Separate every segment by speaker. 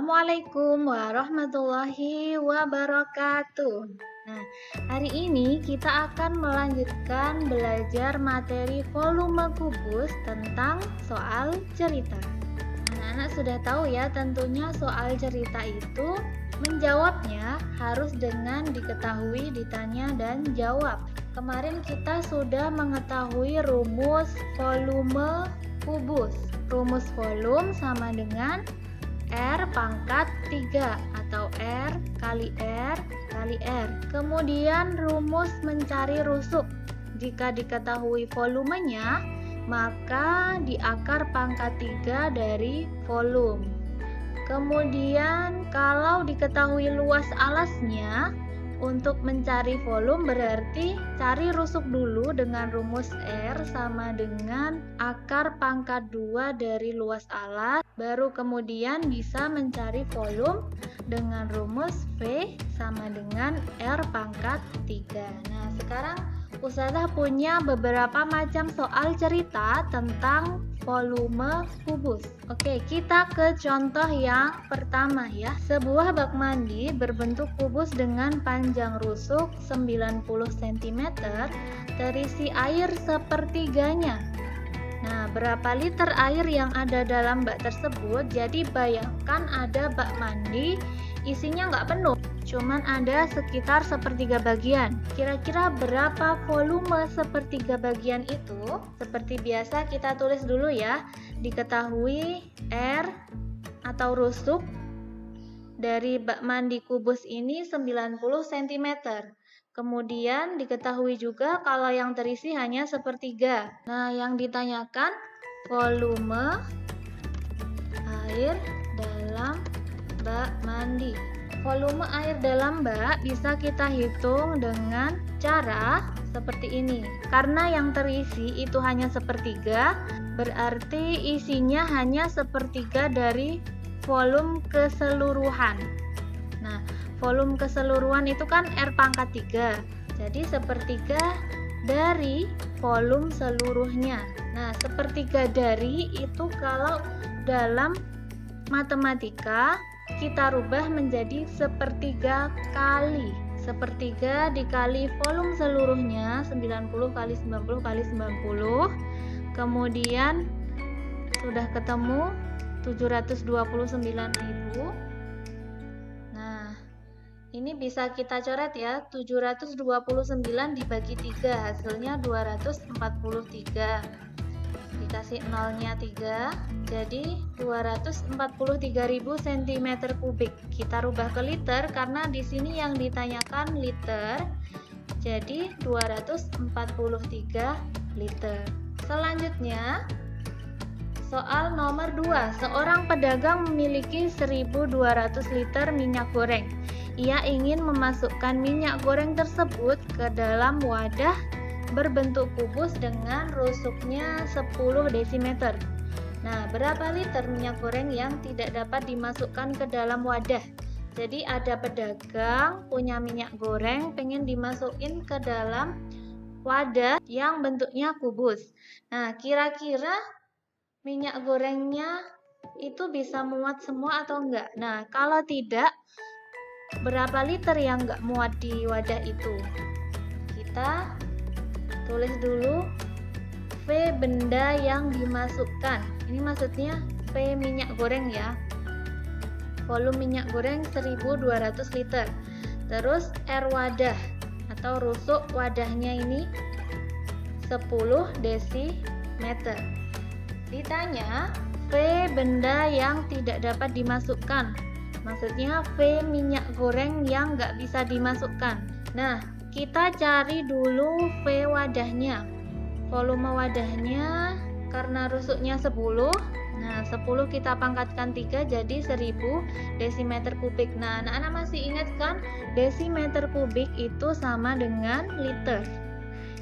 Speaker 1: Assalamualaikum warahmatullahi wabarakatuh. Nah, hari ini kita akan melanjutkan belajar materi volume kubus tentang soal cerita. Anak-anak sudah tahu ya, tentunya soal cerita itu menjawabnya harus dengan diketahui, ditanya, dan jawab. Kemarin kita sudah mengetahui rumus volume kubus. Rumus volume sama dengan R pangkat 3 atau R kali R kali R. Kemudian rumus mencari rusuk. Jika diketahui volumenya, maka diakar pangkat 3 dari volume. Kemudian kalau diketahui luas alasnya, untuk mencari volume berarti cari rusuk dulu dengan rumus R sama dengan akar pangkat 2 dari luas alas, baru kemudian bisa mencari volume dengan rumus V sama dengan R pangkat 3. Nah, sekarang Ustazah punya beberapa macam soal cerita tentang volume kubus. Oke, kita ke contoh yang pertama ya. Sebuah bak mandi berbentuk kubus dengan panjang rusuk 90 cm terisi air sepertiganya. Nah, berapa liter air yang ada dalam bak tersebut? Jadi bayangkan ada bak mandi, isinya nggak penuh, cuman ada sekitar sepertiga bagian. Kira-kira berapa volume sepertiga bagian itu? Seperti biasa kita tulis dulu ya. Diketahui R atau rusuk dari bak mandi kubus ini 90 cm. Kemudian diketahui juga kalau yang terisi hanya sepertiga. Nah, yang ditanyakan volume air dalam bak mandi. Volume air dalam bak bisa kita hitung dengan cara seperti ini. Karena yang terisi itu hanya sepertiga, berarti isinya hanya sepertiga dari volume keseluruhan. Nah, volume keseluruhan itu kan R pangkat 3. Jadi sepertiga dari volume seluruhnya. Nah, sepertiga dari itu kalau dalam matematika kita rubah menjadi sepertiga kali. Sepertiga dikali volume seluruhnya 90 kali 90 kali 90. Kemudian sudah ketemu 729.000. Nah, ini bisa kita coret ya. 729 dibagi 3 hasilnya 243. Dikasih nolnya 3, jadi 243.000 cm3. Kita rubah ke liter karena di sini yang ditanyakan liter. Jadi 243 liter. Selanjutnya soal nomor 2. Seorang pedagang memiliki 1.200 liter minyak goreng. Ia ingin memasukkan minyak goreng tersebut ke dalam wadah berbentuk kubus dengan rusuknya 10 desimeter. Nah, berapa liter minyak goreng yang tidak dapat dimasukkan ke dalam wadah? Jadi ada pedagang punya minyak goreng pengen dimasukin ke dalam wadah yang bentuknya kubus. Nah, kira-kira minyak gorengnya itu bisa muat semua atau enggak? Nah, kalau tidak, berapa liter yang enggak muat di wadah itu? Kita tulis dulu V benda yang dimasukkan. Ini maksudnya V minyak goreng ya. Volume minyak goreng 1.200 liter. Terus R wadah atau rusuk wadahnya ini 10 desimeter. Ditanya V benda yang tidak dapat dimasukkan. Maksudnya V minyak goreng yang nggak bisa dimasukkan. Nah, kita cari dulu V wadahnya. Volume wadahnya karena rusuknya 10. Nah, 10 kita pangkatkan 3 jadi 1000 desimeter kubik. Nah, anak-anak masih ingat kan? Desimeter kubik itu sama dengan liter.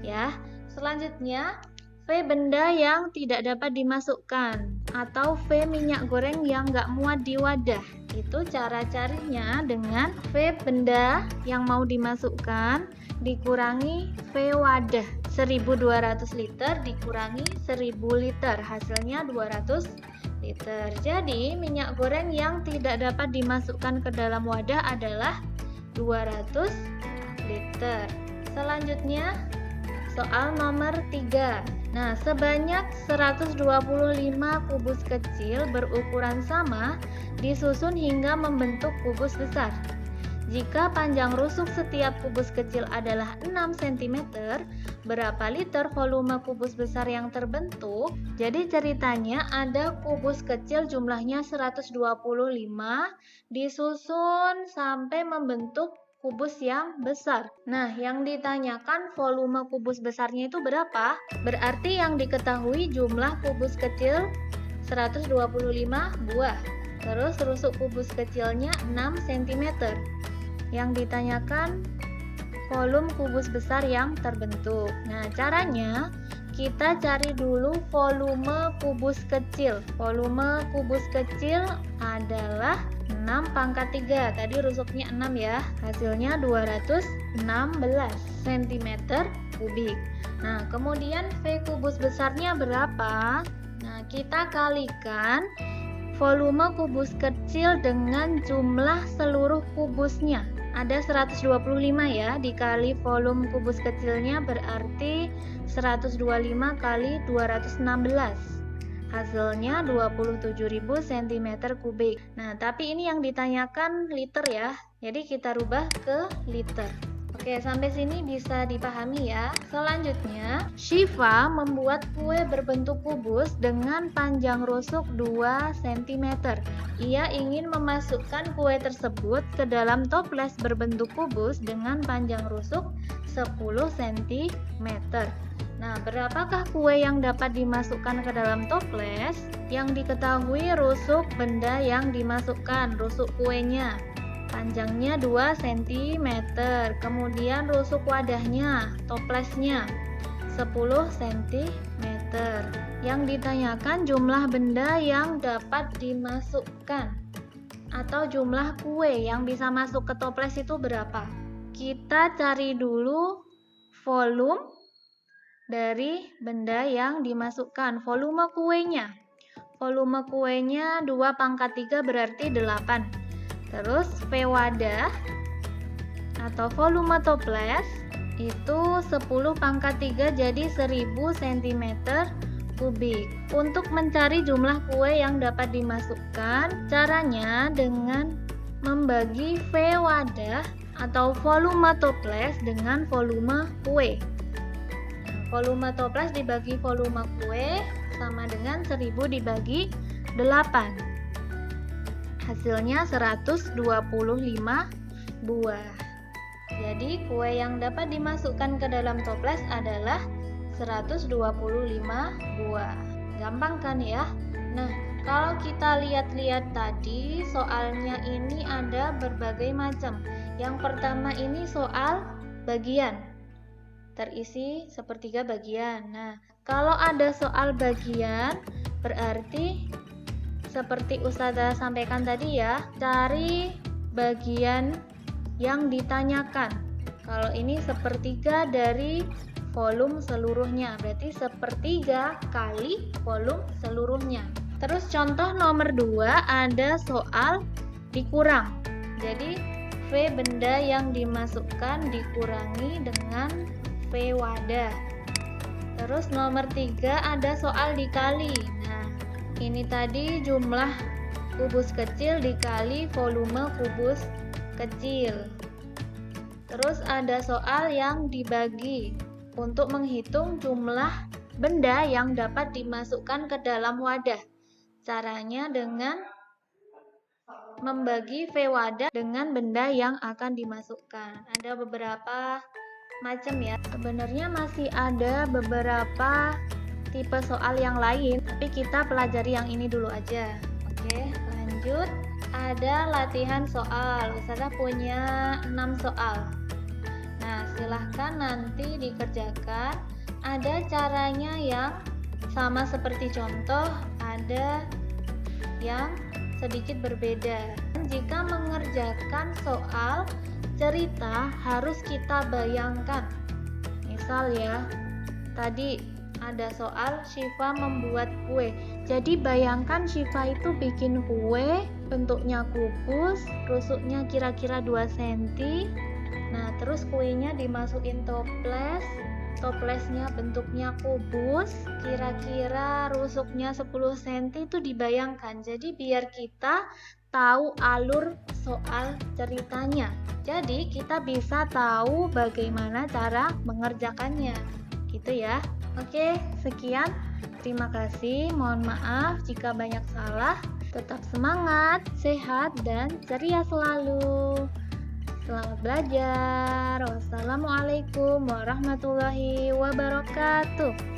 Speaker 1: Ya. Selanjutnya V benda yang tidak dapat dimasukkan atau V minyak goreng yang nggak muat di wadah. Itu cara carinya dengan V benda yang mau dimasukkan dikurangi V wadah. 1.200 liter dikurangi 1.000 liter, hasilnya 250. liter. Jadi, minyak goreng yang tidak dapat dimasukkan ke dalam wadah adalah 200 liter. Selanjutnya, soal nomor 3. Nah, sebanyak 125 kubus kecil berukuran sama disusun hingga membentuk kubus besar. Jika panjang rusuk setiap kubus kecil adalah 6 cm, berapa liter volume kubus besar yang terbentuk? Jadi ceritanya ada kubus kecil jumlahnya 125 disusun sampai membentuk kubus yang besar. Nah, yang ditanyakan volume kubus besarnya itu berapa? Berarti yang diketahui jumlah kubus kecil 125 buah. Terus rusuk kubus kecilnya 6 cm. Yang ditanyakan volume kubus besar yang terbentuk. Nah, caranya kita cari dulu volume kubus kecil. Volume kubus kecil adalah 6 pangkat 3. Tadi rusuknya 6 ya. Hasilnya 216 cm kubik. Nah, kemudian V kubus besarnya berapa? Nah, kita kalikan volume kubus kecil dengan jumlah seluruh kubusnya. Ada 125 ya, dikali volume kubus kecilnya berarti 125 kali 216. Hasilnya 27.000 cm kubik. Nah, tapi ini yang ditanyakan liter ya. Jadi kita rubah ke liter. Oke, sampai sini bisa dipahami ya. Selanjutnya, Shiva membuat kue berbentuk kubus dengan panjang rusuk 2 cm. Ia ingin memasukkan kue tersebut ke dalam toples berbentuk kubus dengan panjang rusuk 10 cm. Nah, berapakah kue yang dapat dimasukkan ke dalam toples? Yang diketahui rusuk benda yang dimasukkan, rusuk kuenya. Panjangnya 2 cm, kemudian rusuk wadahnya, toplesnya 10 cm. Yang ditanyakan jumlah benda yang dapat dimasukkan atau jumlah kue yang bisa masuk ke toples itu berapa? Kita cari dulu volume dari benda yang dimasukkan, volume kuenya. Volume kuenya 2 pangkat 3 berarti 8. Terus V wadah atau volume toples itu 10 pangkat 3 jadi 1000 cm kubik. Untuk mencari jumlah kue yang dapat dimasukkan, caranya dengan membagi V wadah atau volume toples dengan volume kue. Volume toples dibagi volume kue sama dengan 1000 dibagi 8. Hasilnya 125 buah. Jadi kue yang dapat dimasukkan ke dalam toples adalah 125 buah. Gampang kan ya? Nah, kalau kita lihat-lihat tadi soalnya ini ada berbagai macam. Yang pertama ini soal bagian. Terisi sepertiga bagian. Nah, kalau ada soal bagian berarti seperti Ustazah sampaikan tadi ya, cari bagian yang ditanyakan. Kalau ini sepertiga dari volume seluruhnya, berarti sepertiga kali volume seluruhnya. Terus contoh nomor 2 ada soal dikurang. Jadi V benda yang dimasukkan dikurangi dengan V wadah. Terus nomor 3 ada soal dikali. Nah, ini tadi jumlah kubus kecil dikali volume kubus kecil. Terus ada soal yang dibagi untuk menghitung jumlah benda yang dapat dimasukkan ke dalam wadah. Caranya dengan membagi V wadah dengan benda yang akan dimasukkan. Ada beberapa macam ya. Sebenarnya masih ada beberapa tipe soal yang lain, tapi kita pelajari yang ini dulu aja. Oke, lanjut. Ada latihan soal. Ustazah punya 6 soal. Nah, silahkan nanti dikerjakan. Ada caranya yang sama seperti contoh, ada yang sedikit berbeda. Jika mengerjakan soal cerita harus kita bayangkan. Misal ya, tadi ada soal Syifa membuat kue. Jadi bayangkan Syifa itu bikin kue, bentuknya kubus, rusuknya kira-kira 2 cm. Nah, terus kuenya dimasukin toples. Toplesnya bentuknya kubus, kira-kira rusuknya 10 cm, itu dibayangkan. Jadi biar kita tahu alur soal ceritanya. Jadi kita bisa tahu bagaimana cara mengerjakannya. Gitu ya. Oke, sekian. Terima kasih. Mohon maaf jika banyak salah. Tetap semangat, sehat, dan ceria selalu. Selamat belajar. Wassalamualaikum warahmatullahi wabarakatuh.